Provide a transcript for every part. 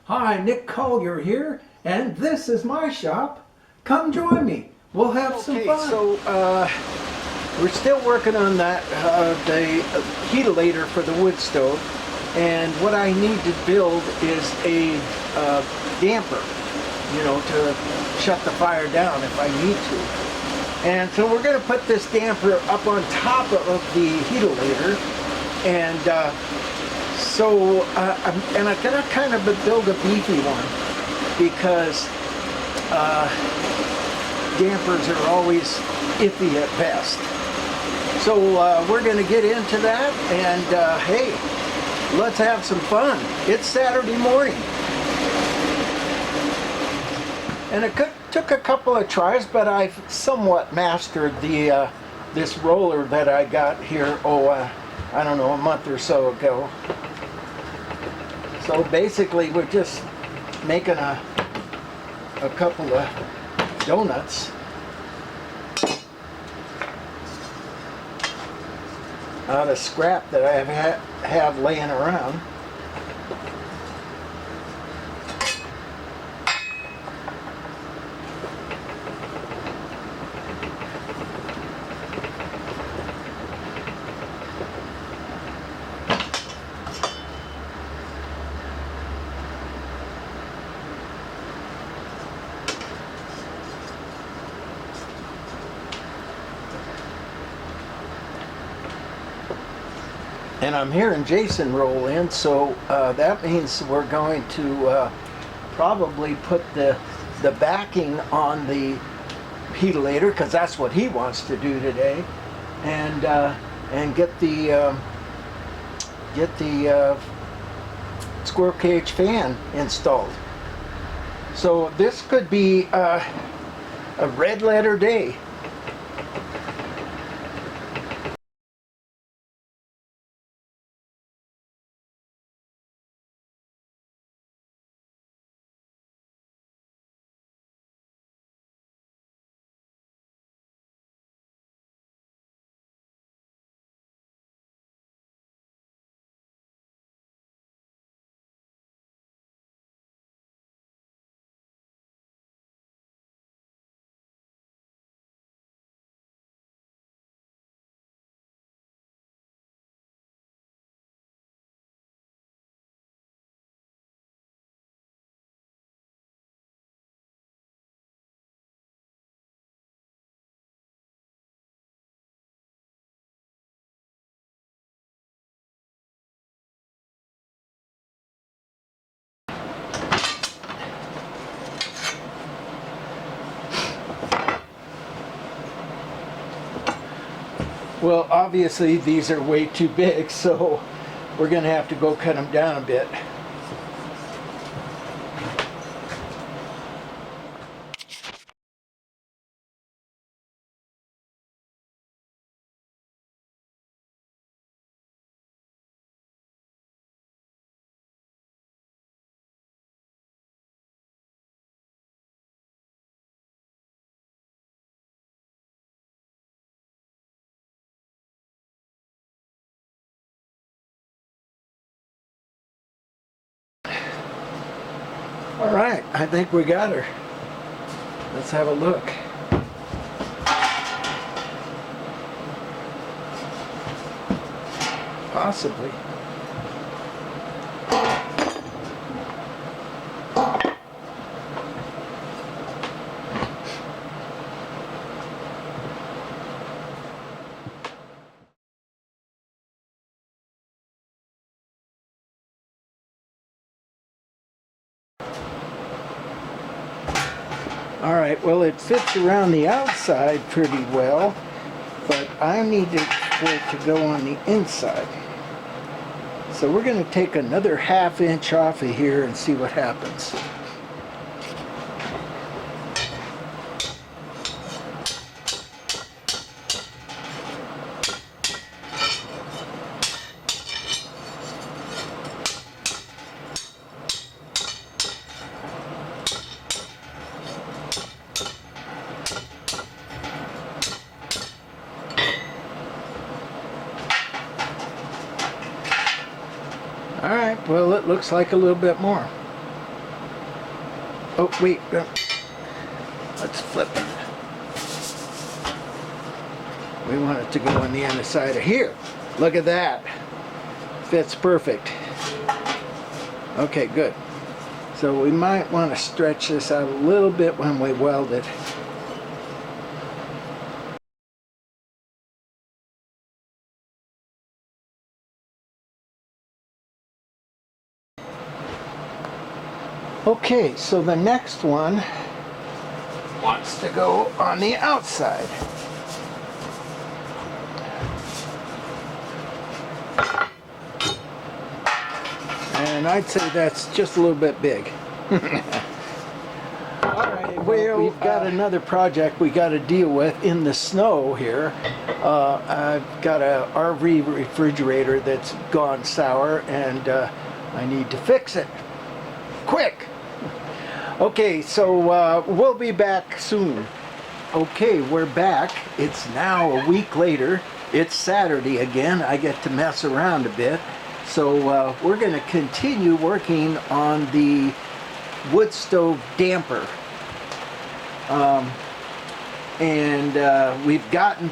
Hi, Nick Collier here, and this is my shop. Come join me. We'll have some fun. So we're still working on that, the heatilator for the wood stove, and what I need to build is a damper, you know, to shut the fire down if I need to. And so we're going to put this damper up on top of the heatilator, and I'm going to kind of build a beefy one, because dampers are always iffy at best. So we're going to get into that, and hey, let's have some fun. It's Saturday morning. And it took a couple of tries, but I've somewhat mastered the this roller that I got here, I don't know, a month or so ago. So basically we're just making a couple of donuts out of scrap that I have laying around. And I'm hearing Jason roll in, so that means we're going to probably put the backing on the heatilator, because that's what he wants to do today, and get the squirrel cage fan installed. So this could be a red letter day. Well, obviously these are way too big, so we're going to have to go cut them down a bit. All right, I think we got her. Let's have a look. Possibly. All right, well, it fits around the outside pretty well, but I need for it to go on the inside. So we're going to take another ½ inch off of here and see what happens. All right, well, it looks like a little bit more. Oh, wait. Let's flip it. We want it to go on the underside of here. Look at that. Fits perfect. Okay, good. So we might want to stretch this out a little bit when we weld it. Okay, so the next one wants to go on the outside. And I'd say that's just a little bit big. Alright, Well, we've got another project we got to deal with in the snow here. I've got a RV refrigerator that's gone sour, and I need to fix it. Quick! Okay, so we'll be back soon. Okay, we're back. It's now a week later. It's Saturday again. I get to mess around a bit. So we're going to continue working on the wood stove damper. We've gotten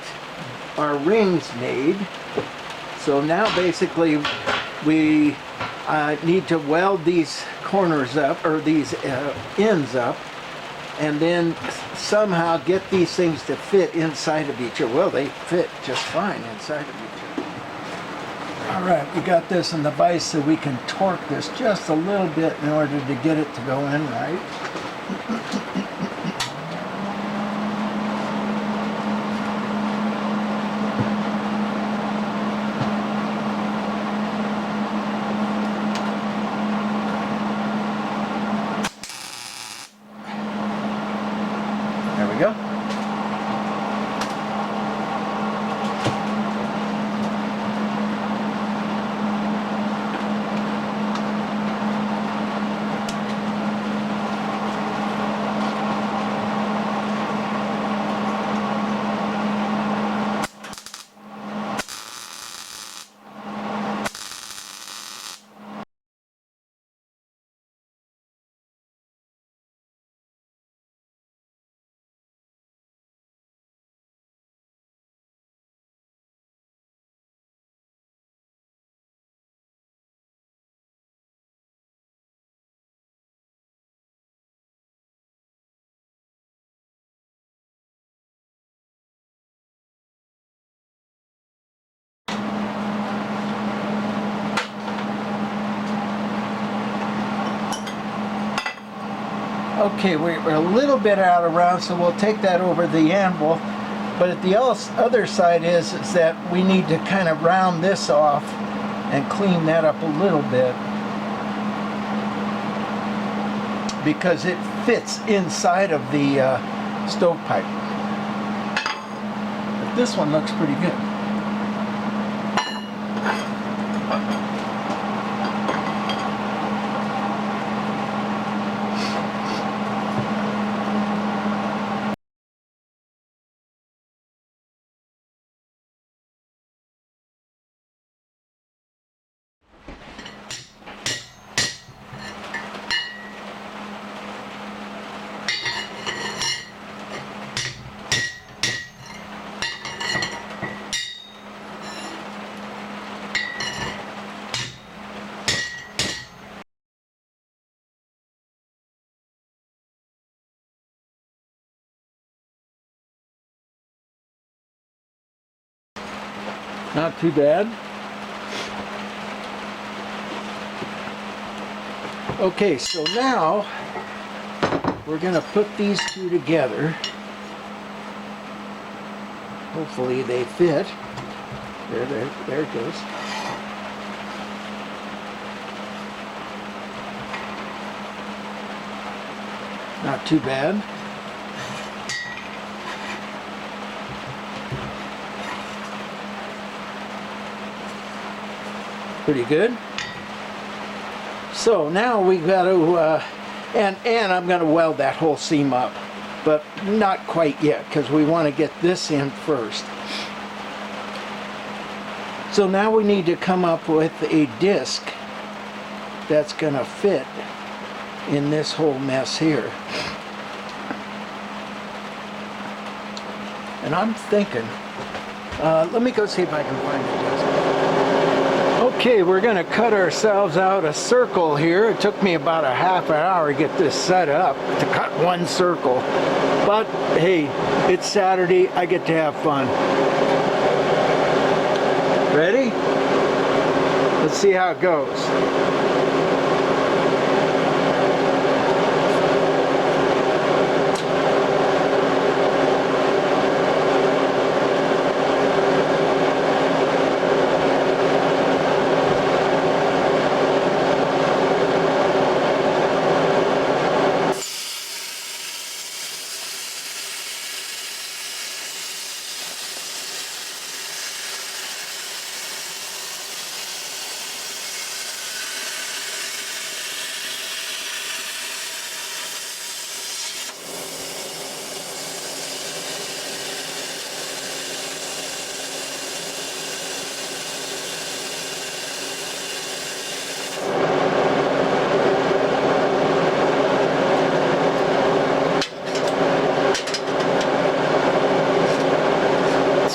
our rings made. So now basically we need to weld these corners up, or these ends up, and then somehow get these things to fit inside of each other. Well, they fit just fine inside of each other. All right, we got this in the vise so we can torque this just a little bit in order to get it to go in right. There we go. Okay, we're a little bit out of round, so we'll take that over the anvil. But at the other side is that we need to kind of round this off and clean that up a little bit, because it fits inside of the stovepipe. But this one looks pretty good. Not too bad. Okay, so now we're going to put these two together. Hopefully they fit. There it goes. Not too bad. Pretty good. So now we got to, and I'm going to weld that whole seam up, but not quite yet, because we want to get this in first. So now we need to come up with a disc that's going to fit in this whole mess here. And I'm thinking, let me go see if I can find it. Okay, we're going to cut ourselves out a circle here. It took me about a half an hour to get this set up, to cut one circle. But hey, it's Saturday, I get to have fun. Ready? Let's see how it goes.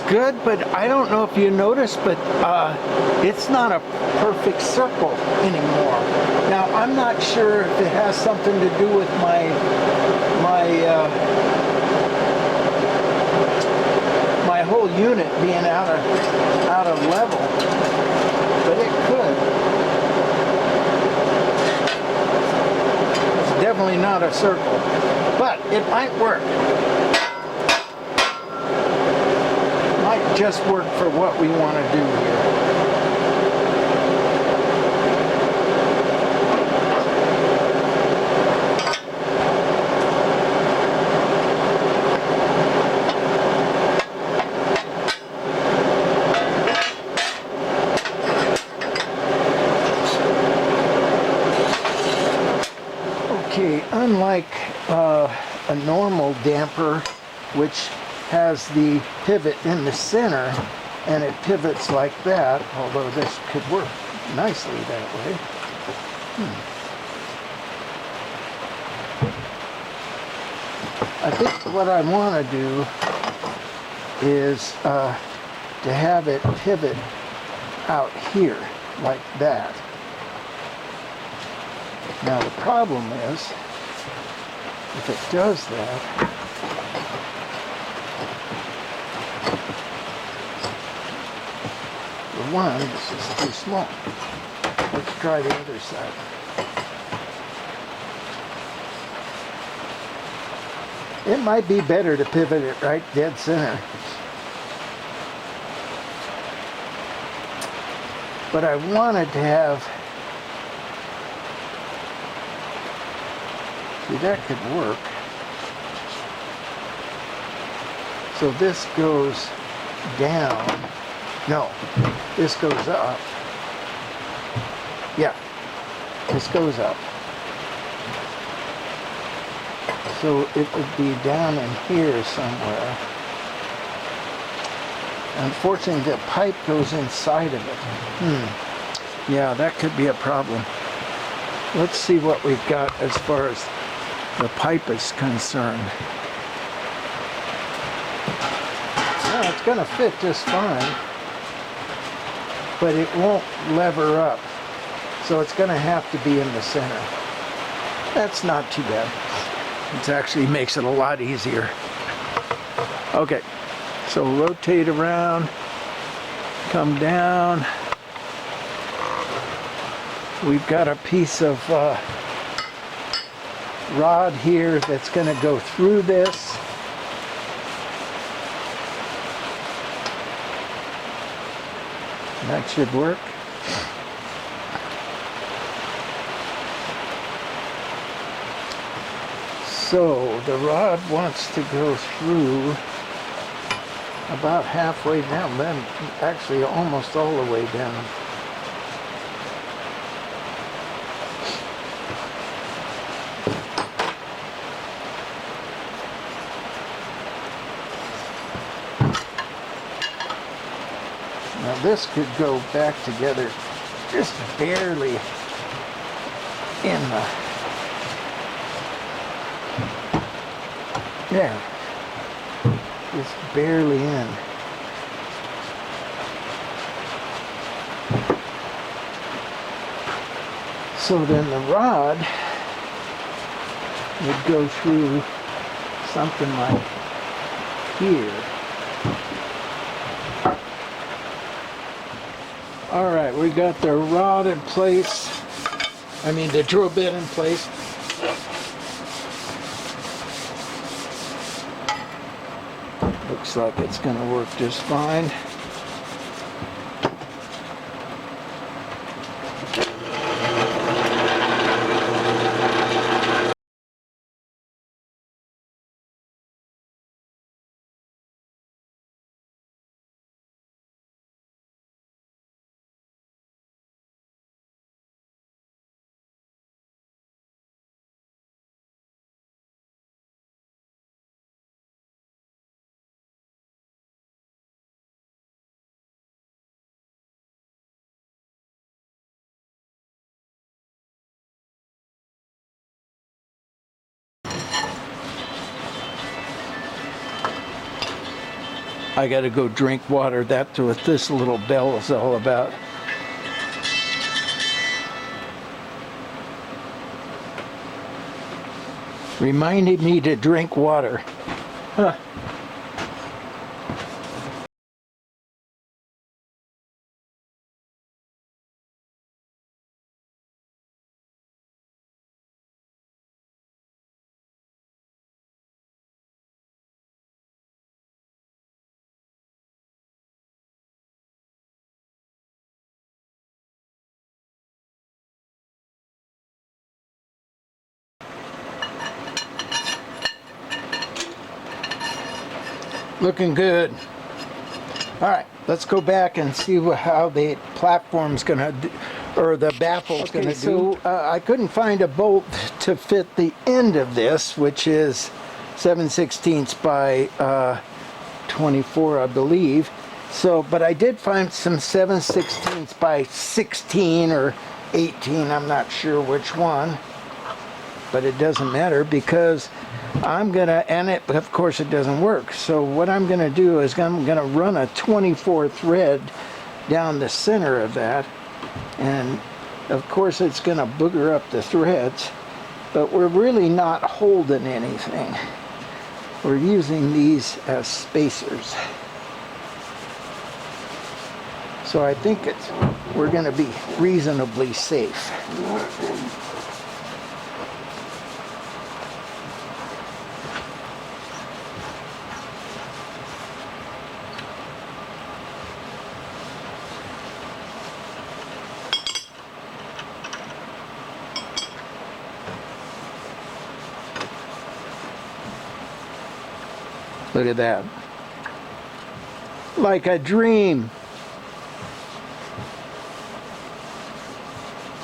Good, but I don't know if you noticed, but it's not a perfect circle anymore. Now, I'm not sure if it has something to do with my whole unit being out of level, but it could. It's definitely not a circle, but it might work. Just work for what we want to do here. Okay, unlike a normal damper, which has the pivot in the center and it pivots like that, although this could work nicely that way. I think what I want to do is to have it pivot out here like that. Now the problem is, if it does that, one, this is too small. Let's try the other side. It might be better to pivot it right dead center. But I wanted to have, see, that could work. So this goes down. No, this goes up. Yeah, this goes up. So it would be down in here somewhere. Unfortunately, the pipe goes inside of it. Yeah, that could be a problem. Let's see what we've got as far as the pipe is concerned. Yeah, it's going to fit just fine, but it won't lever up, so it's going to have to be in the center. That's not too bad. It actually makes it a lot easier. Okay, so rotate around, come down. We've got a piece of rod here that's going to go through this. That should work. So the rod wants to go through about halfway down, then actually almost all the way down. Now this could go back together just barely in the Yeah, just barely in. So then the rod would go through something like here. All right, we got the rod in place. I mean the drill bit in place. Looks like it's going to work just fine. I got to go drink water. That's what this little bell is all about. Reminded me to drink water. Huh. Looking good. All right, let's go back and see how the platform's gonna do, or the baffle's gonna do. So I couldn't find a bolt to fit the end of this, which is 7/16 by 24, I believe. So, but I did find some 7/16 by 16 or 18. I'm not sure which one, but it doesn't matter because I'm gonna, and it, of course it doesn't work. So what I'm gonna do is I'm gonna run a 24 thread down the center of that, and of course it's gonna booger up the threads, but we're really not holding anything. We're using these as spacers. So I think we're gonna be reasonably safe. Look at that. Like a dream.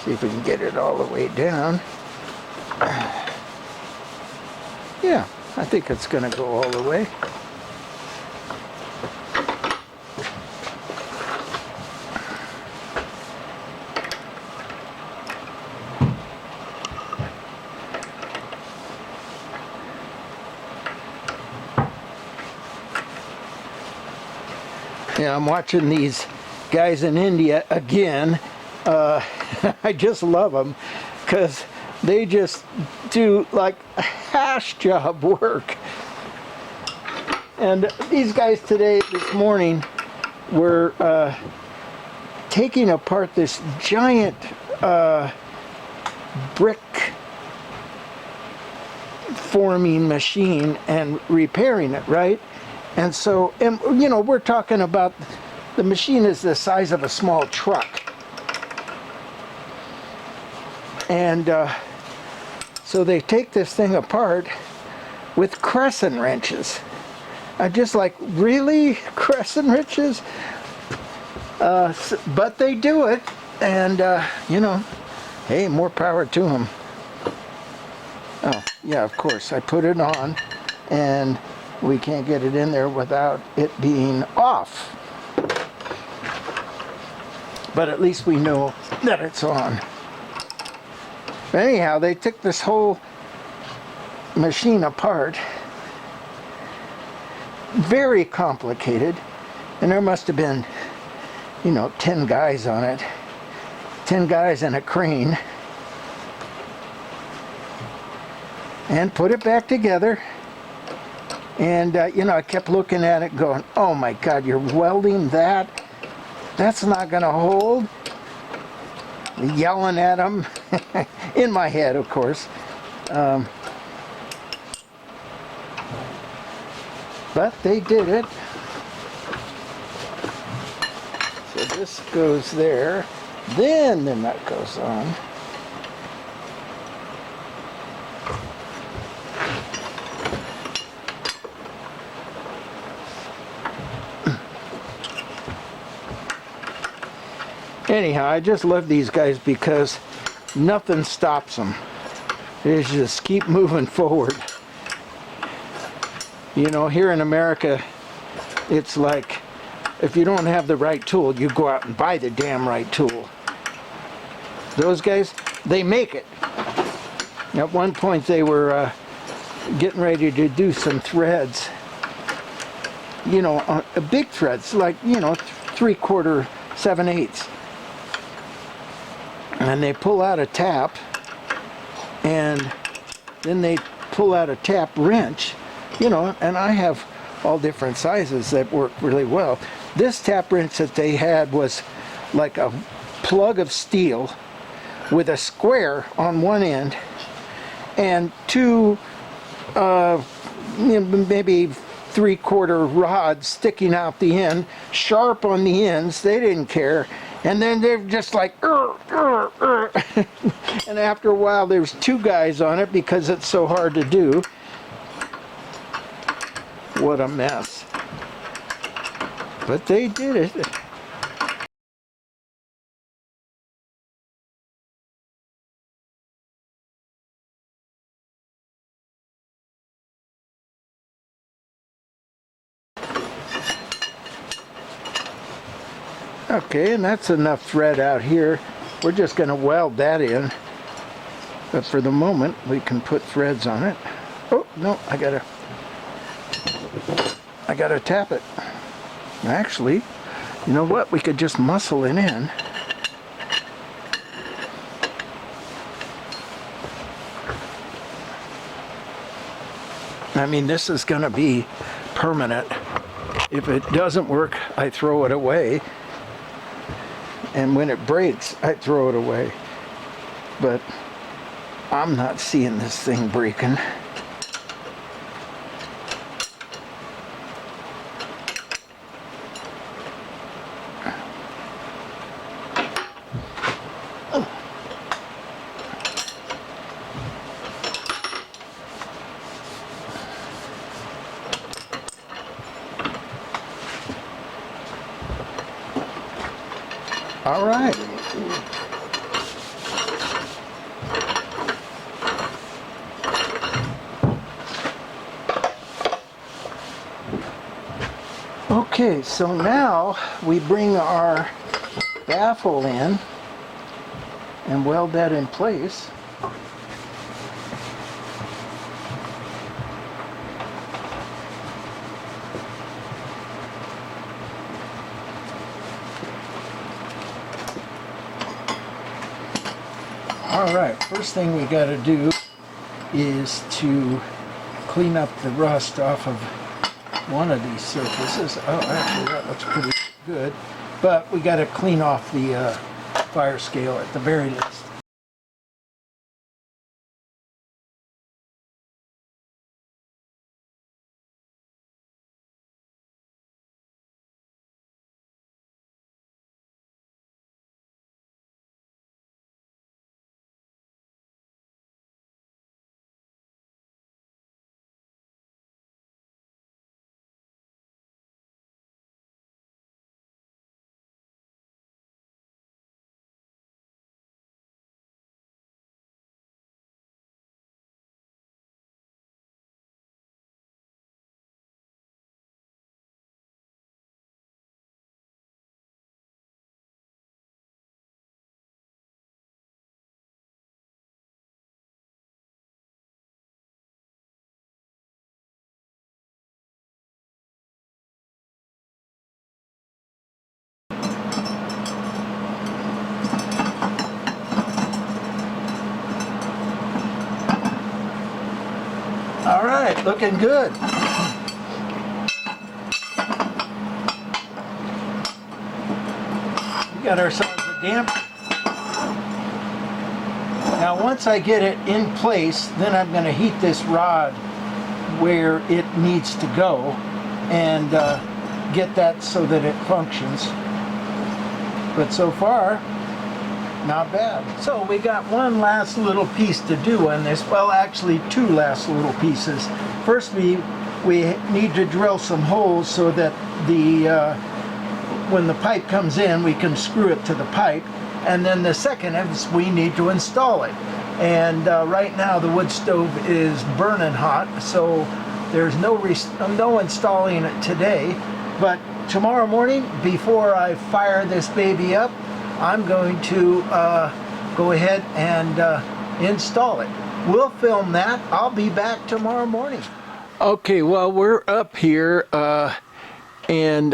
See if we can get it all the way down. Yeah, I think it's going to go all the way. Yeah, I'm watching these guys in India again. I just love them because they just do like hash job work. And these guys this morning, were taking apart this giant brick forming machine and repairing it, right? And so, you know, we're talking about the machine is the size of a small truck. And so they take this thing apart with crescent wrenches. I'm just like, really? Crescent wrenches? But they do it, and, you know, hey, more power to them. Oh, yeah, of course, I put it on, and we can't get it in there without it being off. But at least we know that it's on. But anyhow, they took this whole machine apart very complicated, and there must have been, 10 guys on it, 10 guys and a crane, and put it back together. And I kept looking at it going, oh my God, you're welding that? That's not gonna hold. Yelling at them in my head, of course. But they did it. So this goes there, then the nut goes on. Anyhow, I just love these guys because nothing stops them. They just keep moving forward. Here in America, it's like, if you don't have the right tool, you go out and buy the damn right tool. Those guys, they make it. At one point, they were getting ready to do some threads. Big threads, like, 3/4, 7/8. And they pull out a tap, and then they pull out a tap wrench, and I have all different sizes that work really well. This tap wrench that they had was like a plug of steel with a square on one end and two maybe 3/4 rods sticking out the end, sharp on the ends. They didn't care. And then they're just like, and after a while there's 2 guys on it because it's so hard to do. What a mess. But they did it. Okay, and that's enough thread out here. We're just going to weld that in. But for the moment, we can put threads on it. Oh, no, I gotta tap it. Actually, you know what? We could just muscle it in. I mean, this is going to be permanent. If it doesn't work, I throw it away. And when it breaks, I throw it away. But I'm not seeing this thing breaking. All right. Okay, so now we bring our baffle in and weld that in place. All right, first thing we got to do is to clean up the rust off of one of these surfaces. Oh, actually that looks pretty good, but we got to clean off the fire scale at the very least. right, looking good. We got ourselves a damper. Now once I get it in place, then I'm going to heat this rod where it needs to go and get that so that it functions. But so far, not bad. So we got one last little piece to do on this. Well, actually two last little pieces. First, we need to drill some holes so that when the pipe comes in, we can screw it to the pipe. And then the second is we need to install it. And right now the wood stove is burning hot, so there's no installing it today. But tomorrow morning, before I fire this baby up, I'm going to go ahead and install it. We'll film that. I'll be back tomorrow morning. Okay, well, we're up here and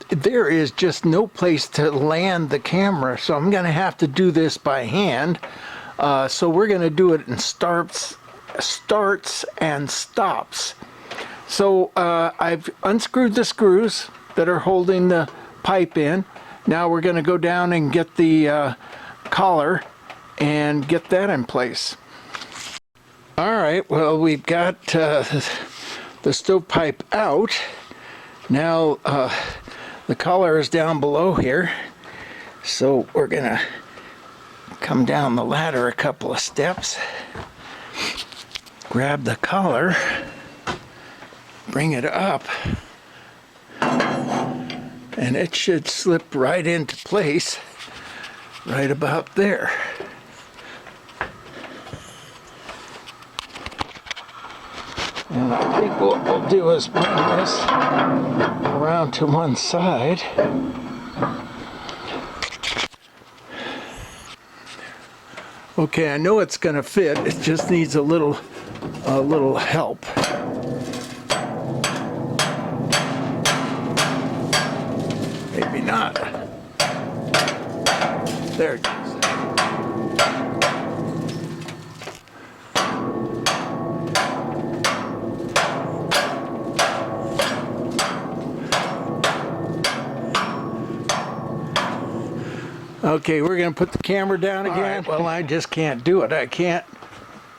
there is just no place to land the camera, so I'm going to have to do this by hand. So we're going to do it in starts and stops. So I've unscrewed the screws that are holding the pipe in. Now we're going to go down and get the collar and get that in place. All right, well, we've got the stovepipe out. Now the collar is down below here, so we're going to come down the ladder a couple of steps, grab the collar, bring it up, and it should slip right into place right about there. And I think what we'll do is bring this around to one side. Okay, I know it's going to fit. It just needs a little help. Maybe not. There it goes. Okay, we're going to put the camera down again. Right, well, I just can't do it. I can't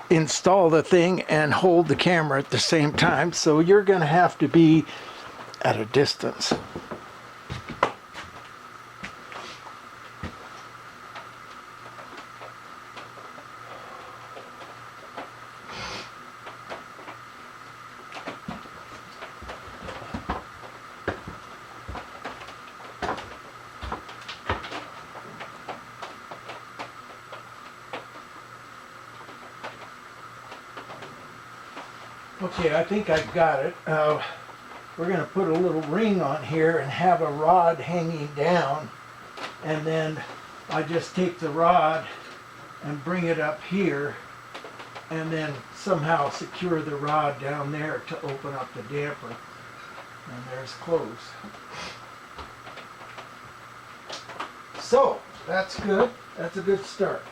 install the thing and hold the camera at the same time, so you're going to have to be at a distance. Okay, I think I've got it. We're going to put a little ring on here and have a rod hanging down, and then I just take the rod and bring it up here and then somehow secure the rod down there to open up the damper. And there's close. So that's good. That's a good start.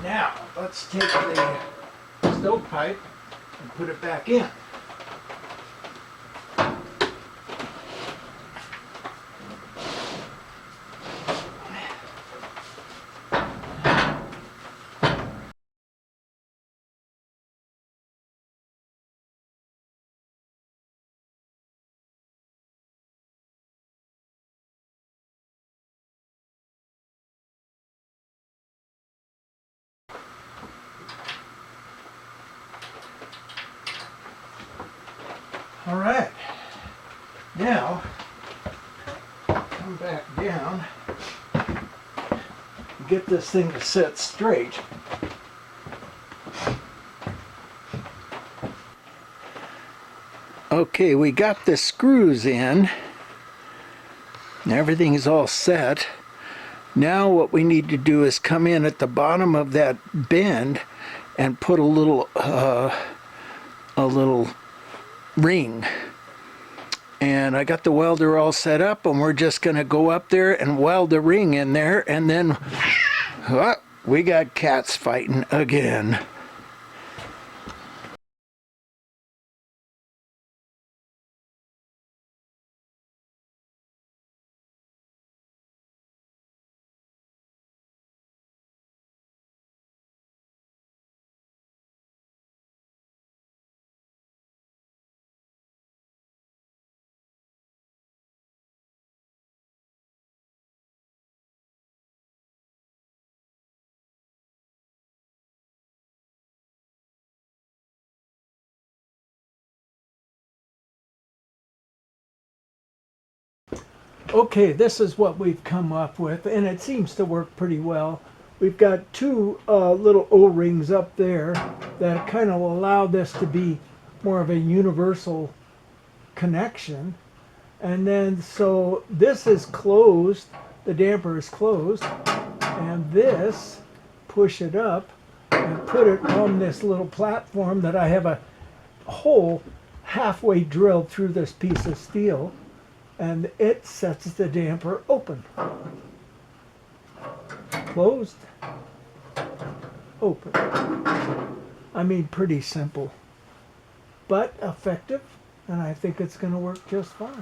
Now let's take the stovepipe and put it back in. All right, now come back down and get this thing to sit straight. Okay, we got the screws in and everything's all set. Now what we need to do is come in at the bottom of that bend and put a little ring. And I got the welder all set up, and we're just going to go up there and weld the ring in there, and then we got cats fighting again. Okay, this is what we've come up with, and it seems to work pretty well. We've got two little O-rings up there that kind of allow this to be more of a universal connection. And then so this is closed, the damper is closed, and this, push it up and put it on this little platform that I have a hole halfway drilled through this piece of steel, and it sets the damper open. Closed, open. I mean, pretty simple, but effective, and I think it's going to work just fine.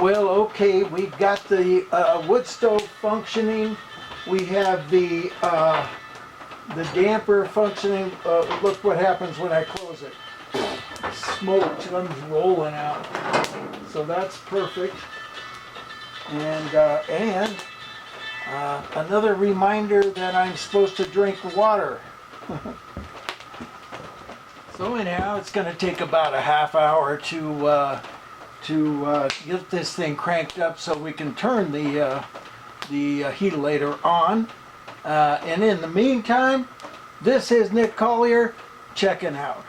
Well, okay, we've got the wood stove functioning. We have the damper functioning. Look what happens when I close it. Smoke comes rolling out. So that's perfect. And another reminder that I'm supposed to drink water. So anyhow, it's going to take about a half hour to get this thing cranked up so we can turn the heatilator on. And in the meantime, this is Nick Collier checking out.